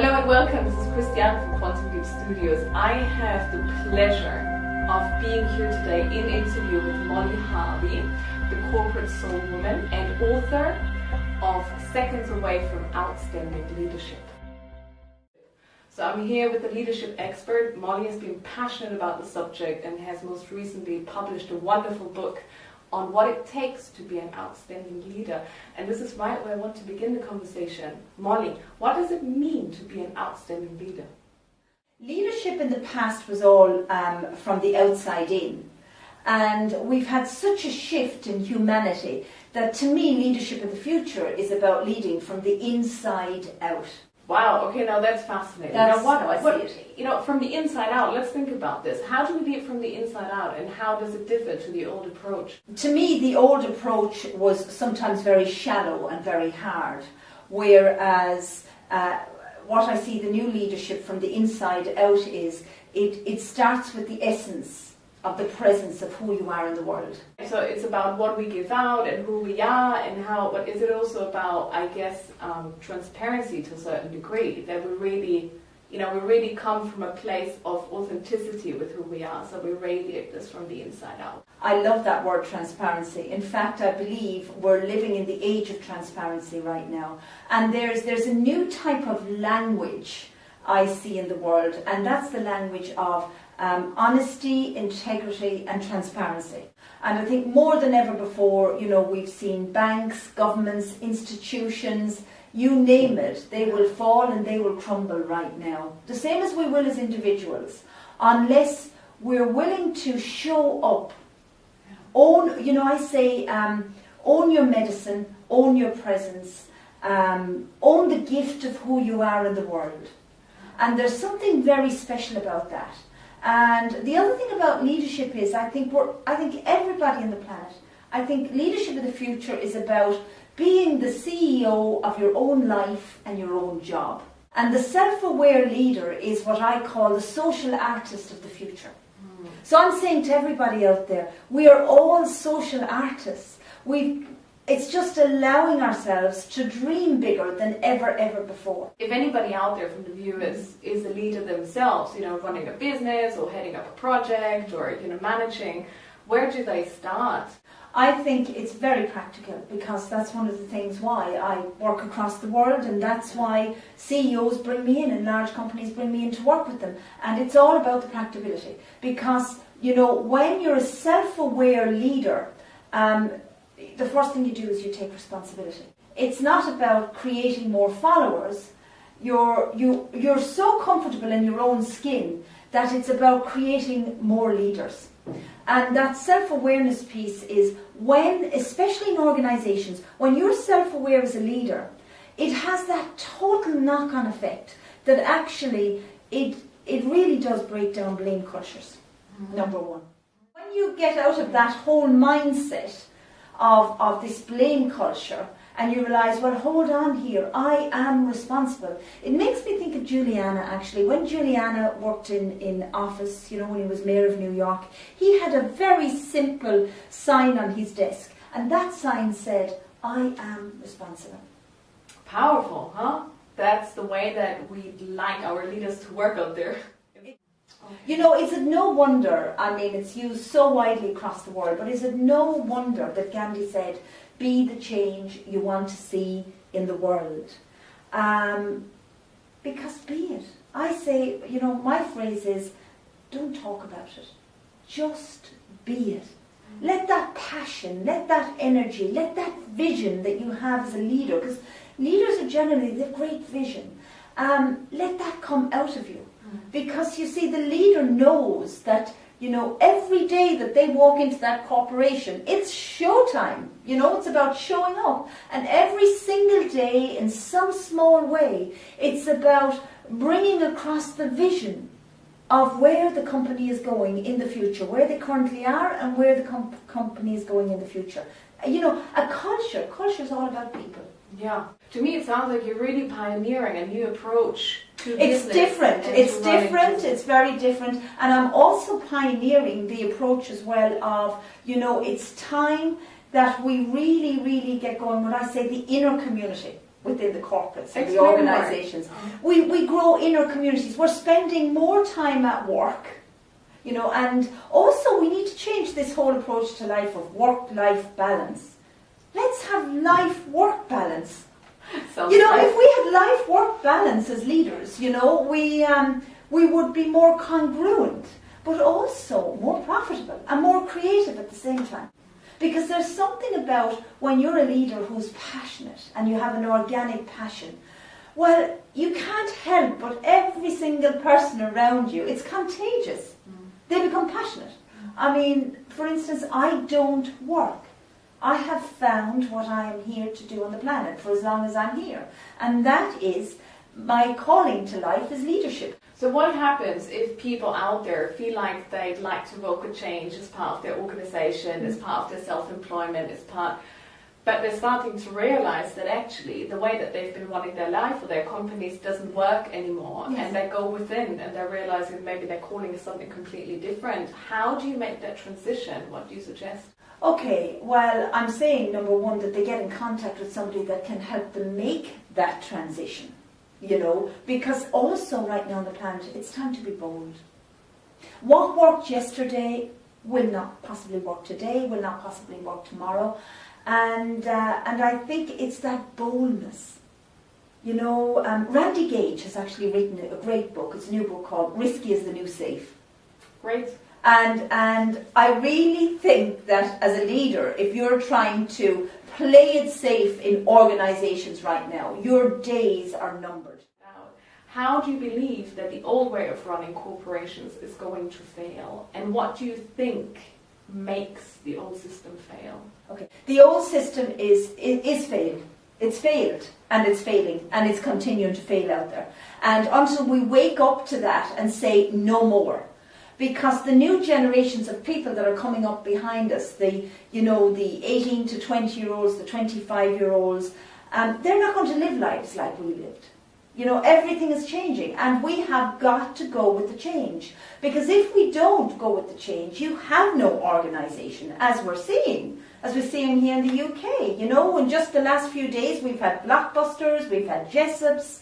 Hello and welcome, this is Christiane from Quantum Leap Studios. I have the pleasure of being here today in interview with Molly Harvey, the corporate soul woman and author of Seconds Away from Outstanding Leadership. So I'm here with the leadership expert. Molly has been passionate about the subject and has most recently published a wonderful book on what it takes to be an outstanding leader. And this is right where I want to begin the conversation. Molly, what does it mean to be an outstanding leader? Leadership in the past was all from the outside in. And we've had such a shift in humanity that to me leadership in the future is about leading from the inside out. Wow, okay, now that's fascinating. That's now how I see it. You know, from the inside out, let's think about this. How do we lead from the inside out, and how does it differ to the old approach? To me, the old approach was sometimes very shallow and very hard, whereas what I see the new leadership from the inside out is, it starts with the essence of the presence of who you are in the world. So it's about what we give out and who we are and how, but is it also about, I guess, transparency to a certain degree, that we really come from a place of authenticity with who we are, so we radiate this from the inside out. I love that word, transparency. In fact, I believe we're living in the age of transparency right now, and there's a new type of language I see in the world, and that's the language of honesty, integrity and transparency. And I think more than ever before, we've seen banks, governments, institutions, you name it, they will fall and they will crumble right now. The same as we will as individuals, unless we're willing to show up, own your medicine, own your presence, own the gift of who you are in the world. And there's something very special about that. And the other thing about leadership is, I think everybody on the planet, I think leadership in the future is about being the CEO of your own life and your own job. And the self-aware leader is what I call the social artist of the future. So I'm saying to everybody out there, we are all social artists. It's just allowing ourselves to dream bigger than ever before. If anybody out there from the viewers is a leader themselves, running a business or heading up a project or, managing, where do they start? I think it's very practical, because that's one of the things why I work across the world, and that's why CEOs bring me in and large companies bring me in to work with them. And it's all about the practicability, because, when you're a self-aware leader, the first thing you do is you take responsibility. It's not about creating more followers. You're so comfortable in your own skin that it's about creating more leaders. And that self-awareness piece is when, especially in organizations, when you're self-aware as a leader, it has that total knock-on effect that actually it really does break down blame cultures, number one. When you get out of that whole mindset of this blame culture, and you realise, well, hold on here, I am responsible. It makes me think of Giuliani, actually. When Giuliani worked in office, when he was mayor of New York, he had a very simple sign on his desk, and that sign said, I am responsible. Powerful, huh? That's the way that we'd like our leaders to work out there. Is it no wonder, it's used so widely across the world, but is it no wonder that Gandhi said, be the change you want to see in the world? Because be it. I say, my phrase is, don't talk about it. Just be it. Let that passion, let that energy, let that vision that you have as a leader, because leaders are generally, they have great vision, let that come out of you. Because you see, the leader knows that, every day that they walk into that corporation, it's showtime. It's about showing up. And every single day, in some small way, it's about bringing across the vision of where the company is going in the future, where they currently are and where the company is going in the future. A culture is all about people. Yeah. To me, it sounds like you're really pioneering a new approach to business. It's different. It's different. It's very different. And I'm also pioneering the approach as well of, it's time that we really, really get going, when I say the inner community. within the corporates and the Explain more. organisations. We grow inner communities. We're spending more time at work, you know, and also we need to change this whole approach to life of work-life balance. Let's have life-work balance. You know, if we had life-work balance as leaders, you know, we would be more congruent, but also more profitable and more creative at the same time. Because there's something about when you're a leader who's passionate and you have an organic passion, well, you can't help but every single person around you, it's contagious. They become passionate. I mean, for instance, I don't work. I have found what I am here to do on the planet for as long as I'm here. And that is, my calling to life is leadership. So what happens if people out there feel like they'd like to evoke a change as part of their organisation, as part of their self-employment, but they're starting to realise that actually the way that they've been running their life or their companies doesn't work anymore, and they go within and they're realising maybe their calling is something completely different. How do you make that transition? What do you suggest? Okay, well, I'm saying, number one, that they get in contact with somebody that can help them make that transition. You know, because also right now on the planet, it's time to be bold. What worked yesterday will not possibly work today, will not possibly work tomorrow. And I think it's that boldness. You know, Randy Gage has actually written a great book. It's a new book called Risky is the New Safe. Great. And I really think that as a leader, if you're trying to play it safe in organisations right now, your days are numbered. How do you believe that the old way of running corporations is going to fail? And what do you think makes the old system fail? Okay, the old system is failed. It's failed, and it's failing, and it's continuing to fail out there. And until we wake up to that and say no more, because the new generations of people that are coming up behind us, the 18 to 20-year-olds, the 25-year-olds, they're not going to live lives like we lived. You know, everything is changing, and we have got to go with the change. Because if we don't go with the change, you have no organisation, as we're seeing here in the UK. You know, in just the last few days, we've had Blockbusters, we've had Jessops,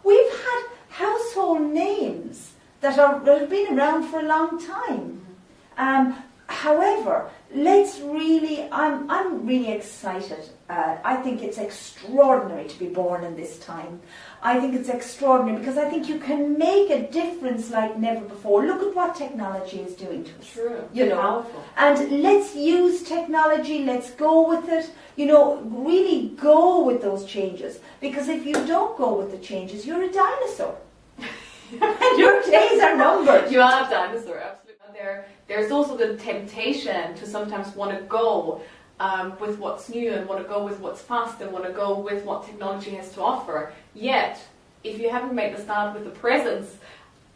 we've had household names that have been around for a long time. However, I'm really excited. I think it's extraordinary to be born in this time. I think it's extraordinary because I think you can make a difference like never before. Look at what technology is doing to us. True. You know, powerful. And let's use technology, let's go with it. You know, really go with those changes. Because if you don't go with the changes, you're a dinosaur. And your days are numbered. You are a dinosaur, absolutely. There's also the temptation to sometimes want to go with what's new and want to go with what's fast and want to go with what technology has to offer. Yet, if you haven't made the start with the presence,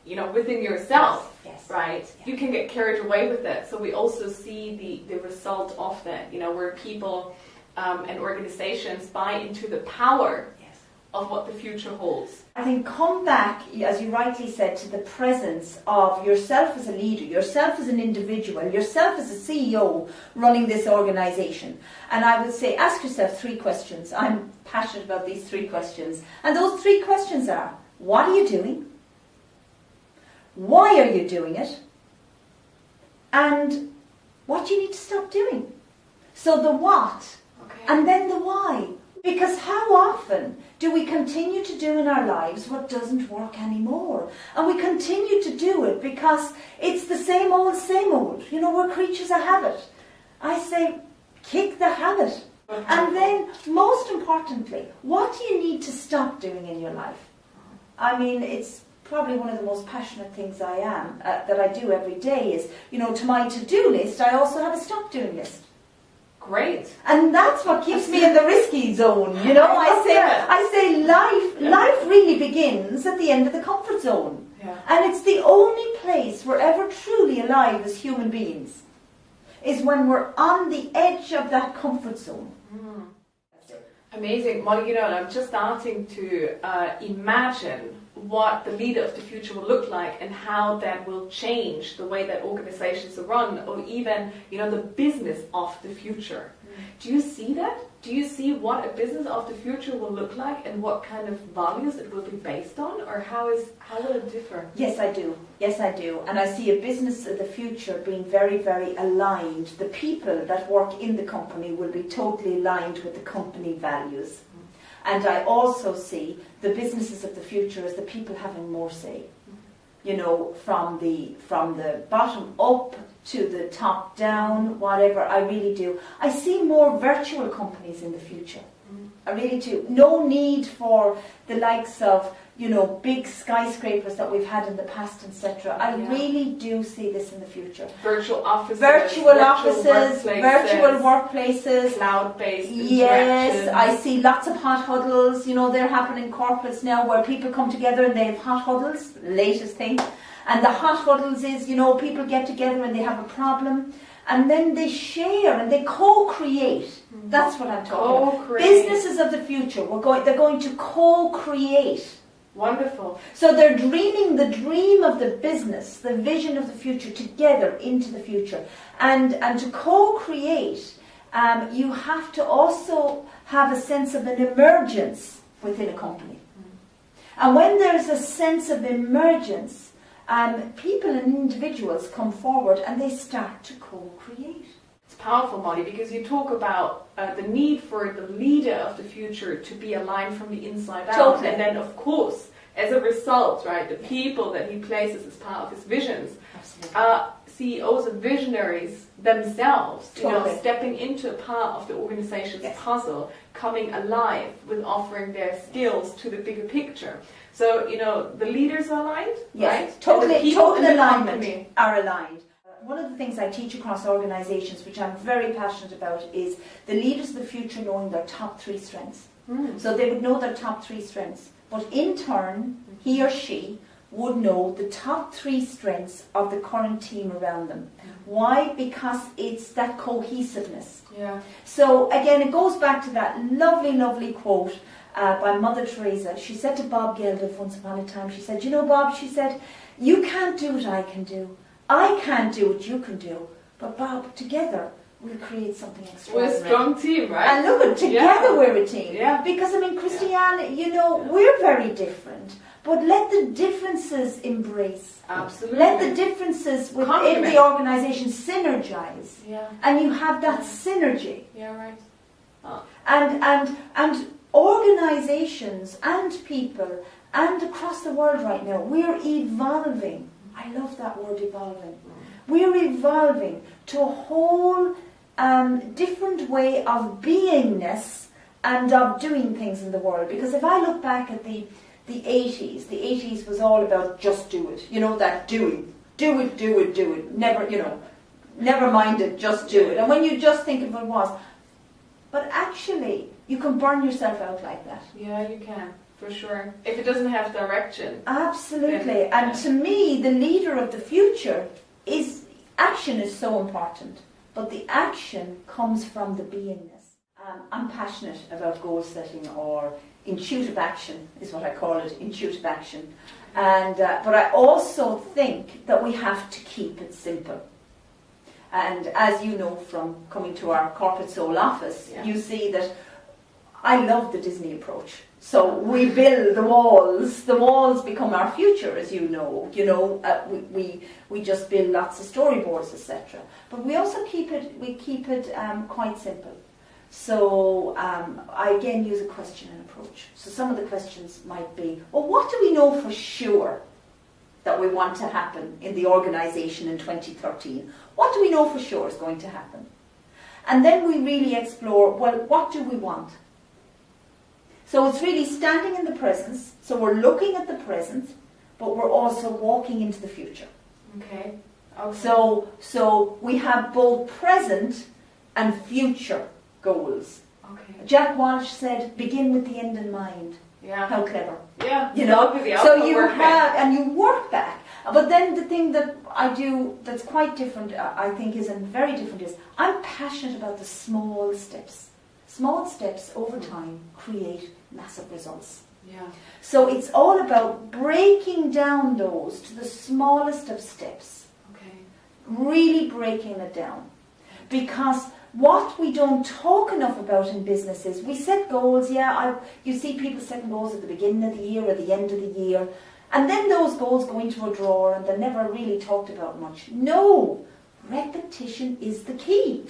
you know, within yourself, right, you can get carried away with it. So we also see the result of that, you know, where people and organizations buy into the power of what the future holds. I think come back, as you rightly said, to the presence of yourself as a leader, yourself as an individual, yourself as a CEO running this organisation. And I would say, ask yourself 3 questions. I'm passionate about these 3 questions. And those 3 questions are, what are you doing? Why are you doing it? And what do you need to stop doing? So the what, and then the why. Because how often do we continue to do in our lives what doesn't work anymore? And we continue to do it because it's the same old, same old. You know, we're creatures of habit. I say, kick the habit. And then, most importantly, what do you need to stop doing in your life? I mean, it's probably one of the most passionate things I am, that I do every day is, you know, to my to-do list, I also have a stop-doing list. Great. And that's what keeps me in the risky zone. You know, I say life really begins at the end of the comfort zone. Yeah. And it's the only place we're ever truly alive as human beings, is when we're on the edge of that comfort zone. Amazing. Well, you know, I'm just starting to imagine what the leader of the future will look like and how that will change the way that organizations are run, or even, the business of the future. Do you see that? Do you see what a business of the future will look like and what kind of values it will be based on, or how will it differ? Yes, I do. Yes, I do. And I see a business of the future being very, very aligned. The people that work in the company will be totally aligned with the company values. And I also see the businesses of the future as the people having more say. From the bottom up to the top down, whatever, I really do. I see more virtual companies in the future. I really do. No need for the likes of, big skyscrapers that we've had in the past, etc. I really do see this in the future. Virtual offices, virtual workplaces, cloud-based interactions. Yes, I see lots of hot huddles. They're happening in corporates now where people come together and they have hot huddles, latest thing. And the hot huddles is, people get together and they have a problem. And then they share and they co-create. That's what I'm talking about. Businesses of the future, they're going to co-create. Wonderful. So they're dreaming the dream of the business, the vision of the future together into the future. And to co-create, you have to also have a sense of an emergence within a company. And when there's a sense of emergence, people and individuals come forward and they start to co-create. It's powerful, Molly, because you talk about the need for the leader of the future to be aligned from the inside out. Totally. And then, of course, as a result, right, the people that he places as part of his visions are CEOs and visionaries themselves, stepping into a part of the organization's puzzle, coming alive with offering their skills to the bigger picture. So, the leaders are aligned, right? Total alignment are aligned. One of the things I teach across organizations, which I'm very passionate about, is the leaders of the future knowing their top 3 strengths. So they would know their top 3 strengths. But in turn, he or she would know the top 3 strengths of the current team around them. Why? Because it's that cohesiveness. Yeah. So again, it goes back to that lovely, lovely quote by Mother Teresa. She said to Bob Geldof once upon a time, she said, Bob, she said, you can't do what I can do. I can't do what you can do. But Bob, together, we'll create something extraordinary. We're a strong team, right? And look, together we're a team. Yeah. Because, Christiane, we're very different. But let the differences embrace. Absolutely. Let the differences within the organisation synergize. Yeah. And you have that synergy. Yeah, right. Oh. And organisations and people and across the world right now, we're evolving. I love that word, evolving. We're evolving to a whole different way of beingness and of doing things in the world. Because if I look back at the 80s, the 80s was all about just do it. That doing. Do it. Never mind it, just do it. And when you just think of it was. But actually, you can burn yourself out like that. Yeah, you can. For sure. If it doesn't have direction. Absolutely. And to me, the leader of the future action is so important. But the action comes from the beingness. I'm passionate about goal setting, or intuitive action is what I call it, intuitive action. And but I also think that we have to keep it simple. And as you know from coming to our corporate soul office, you see that I love the Disney approach. So we build the walls. The walls become our future, as you know. We just build lots of storyboards, etc. But we also keep it quite simple. So I again use a question and approach. So some of the questions might be, well, what do we know for sure that we want to happen in the organisation in 2013? What do we know for sure is going to happen? And then we really explore, well, what do we want? So it's really standing in the present. So we're looking at the present, but we're also walking into the future. Okay. So we have both present and future goals. Okay. Jack Walsh said, begin with the end in mind. Yeah. How clever. Yeah. So you have, and you work back. But then the thing that I do that's quite different, I think very different is, I'm passionate about the small steps. Small steps over time create massive results. Yeah. So it's all about breaking down those to the smallest of steps. Okay. Really breaking it down. Because what we don't talk enough about in business is we set goals, you see people setting goals at the beginning of the year or the end of the year, and then those goals go into a drawer and they're never really talked about much. No! Repetition is the key.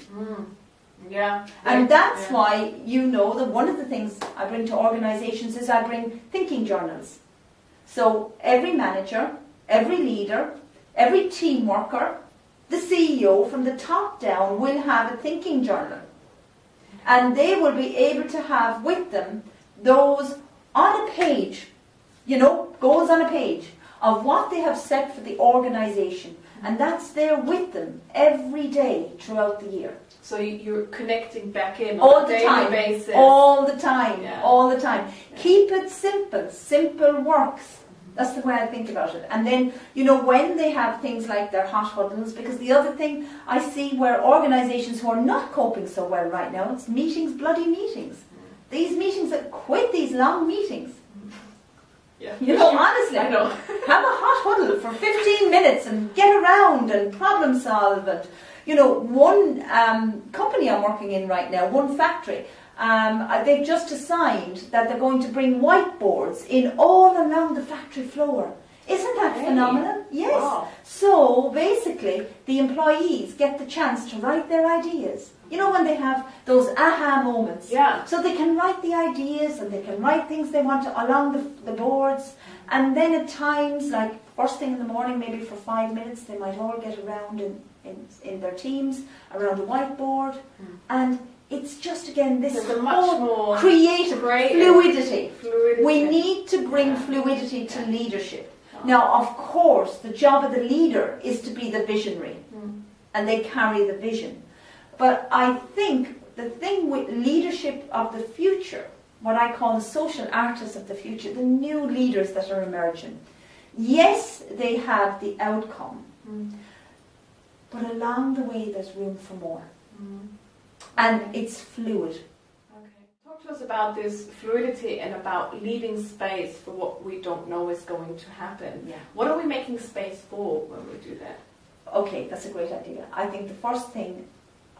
Yeah. And that's why that one of the things I bring to organisations is I bring thinking journals. So every manager, every leader, every team worker, the CEO from the top down will have a thinking journal. And they will be able to have with them those on a page, goals on a page of what they have set for the organisation. And that's there with them every day throughout the year. So you're connecting back in all on a the daily time, basis. all the time, Yeah. all the time. Yeah. Keep it simple. Simple works. That's the way I think about it. And then, when they have things like their hot huddles, because the other thing I see where organisations who are not coping so well right now, it's meetings, bloody meetings. These meetings, quit these long meetings. Yeah. Honestly, I know. have a hot huddle for 15 minutes and get around and problem solve. And, one company I'm working in right now, one factory, they've just decided that they're going to bring whiteboards in all around the factory floor. Isn't that phenomenal? Yes. Wow. So basically, the employees get the chance to write their ideas. When they have those aha moments. Yeah. So they can write the ideas and they can write things they want along the boards. And then at times, like first thing in the morning, maybe for 5 minutes, they might all get around in their teams around the whiteboard. And it's just, again, this There's a much more creative fluidity. We need to bring fluidity to leadership. Now, of course, the job of the leader is to be the visionary. And they carry the vision. But I think the thing with leadership of the future, what I call the social artists of the future, the new leaders that are emerging, yes, they have the outcome, but along the way there's room for more. And it's fluid. Okay. Talk to us about this fluidity and about leaving space for what we don't know is going to happen. Yeah. What are we making space for when we do that? Okay, that's a great idea. I think the first thing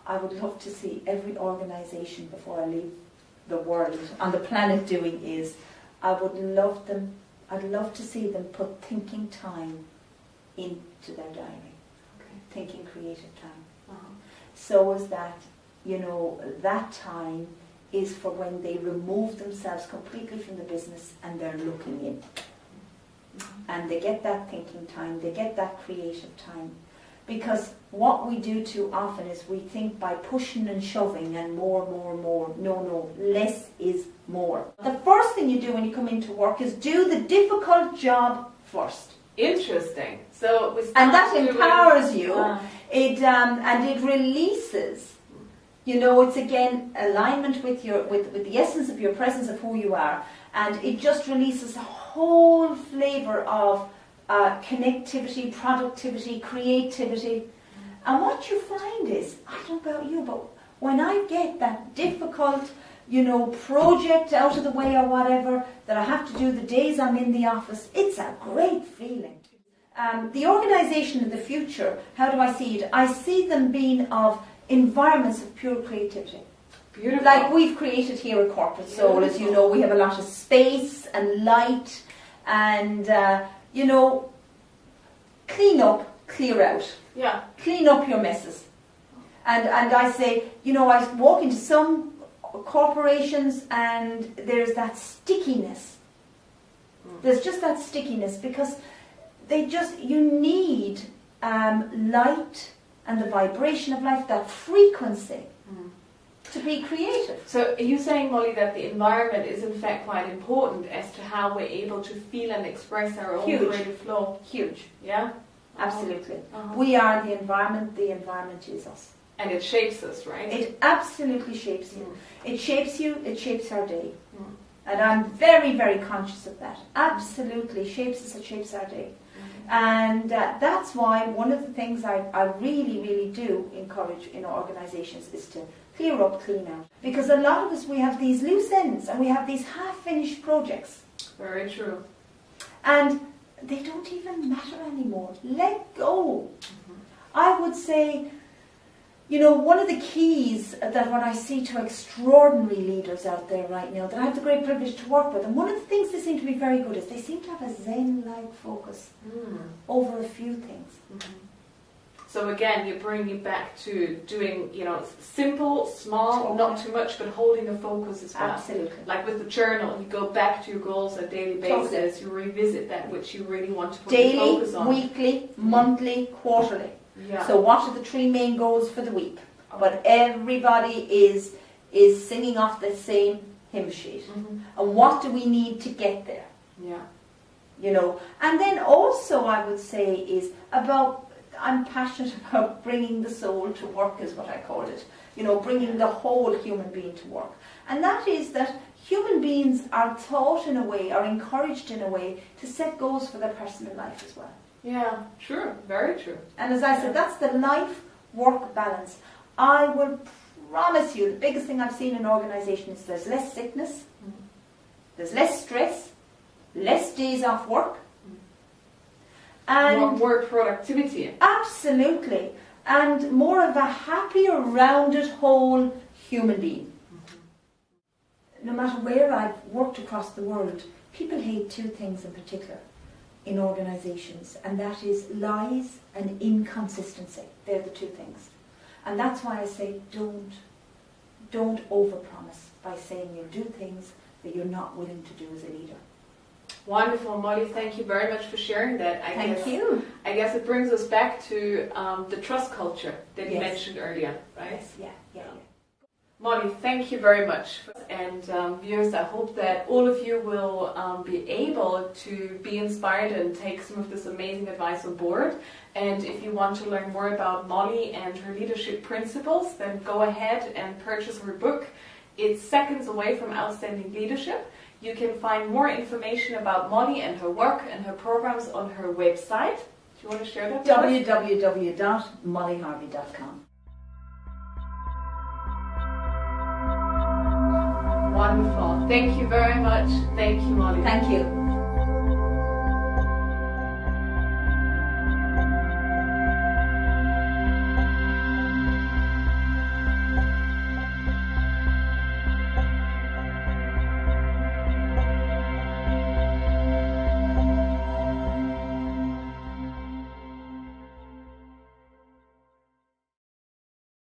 I would love to see every organisation before I leave the world on the planet doing is I'd love to see them put thinking time into their diary. Okay. Thinking creative time. Uh-huh. So as that, that time is for when they remove themselves completely from the business and they're looking in. And they get that thinking time, they get that creative time. Because what we do too often is we think by pushing and shoving and more. No, less is more. The first thing you do when you come into work is do the difficult job first. Interesting. So we and that empowers you. And it releases. It's again alignment with the essence of your presence of who you are, and it just releases a whole flavour of connectivity, productivity, creativity. And what you find is, I don't know about you, but when I get that difficult, project out of the way or whatever that I have to do the days I'm in the office, it's a great feeling. The organisation of the future, how do I see it? I see them being of environments of pure creativity. Beautiful. Like we've created here at Corporate Soul, as you know, we have a lot of space and light and, clean up, clear out. Yeah. Clean up your messes. And I say, I walk into some corporations and there's that stickiness. There's just that stickiness because you need light and the vibration of life, that frequency, to be creative. So are you saying, Molly, that the environment is in fact quite important as to how we're able to feel and express our own creative flow? Huge. Yeah? Absolutely. Uh-huh. We are the environment is us. And it shapes us, right? It absolutely shapes you. It shapes you, it shapes our day. And I'm very, very conscious of that. Absolutely shapes us, it shapes our day. And that's why one of the things I really, really do encourage in organisations is to clear up, clean out. Because a lot of us, we have these loose ends and we have these half-finished projects. Very true. And they don't even matter anymore. Let go. I would say, you know, one of the keys that what I see to extraordinary leaders out there right now that I have the great privilege to work with, and one of the things they seem to be very good is they seem to have a Zen-like focus over a few things. So again, you're bringing it back to doing, you know, simple, small, not too much, but holding a focus as well. Absolutely. Like with the journal, you go back to your goals on a daily basis, you revisit that which you really want to put your focus on. Daily, weekly, monthly, quarterly. Yeah. So what are the 3 main goals for the week? But everybody is singing off the same hymn sheet. And what do we need to get there? Yeah. You know, and then also I would say is about, I'm passionate about bringing the soul to work is what I call it. You know, bringing the whole human being to work. And that is that human beings are taught in a way, are encouraged in a way to set goals for their personal life as well. Yeah, true, very true. And as I said, that's the life-work balance. I will promise you, the biggest thing I've seen in organisations is there's less sickness, there's less stress, less days off work, and more productivity. Absolutely, and more of a happier, rounded, whole human being. No matter where I've worked across the world, people hate 2 things in particular in organisations, and that is lies and inconsistency. They're the 2 things. And that's why I say don't overpromise by saying you'll do things that you're not willing to do as a leader. Wonderful, Molly. Thank you very much for sharing that. Thank you. I guess it brings us back to the trust culture that you mentioned earlier, right? Yes, yeah. Molly, thank you very much. And viewers, I hope that all of you will be able to be inspired and take some of this amazing advice on board. And if you want to learn more about Molly and her leadership principles, then go ahead and purchase her book. It's Seconds Away from Outstanding Leadership. You can find more information about Molly and her work and her programs on her website. Do you want to share that? www.mollyharvey.com. Wonderful. Thank you very much. Thank you, Molly. Thank you.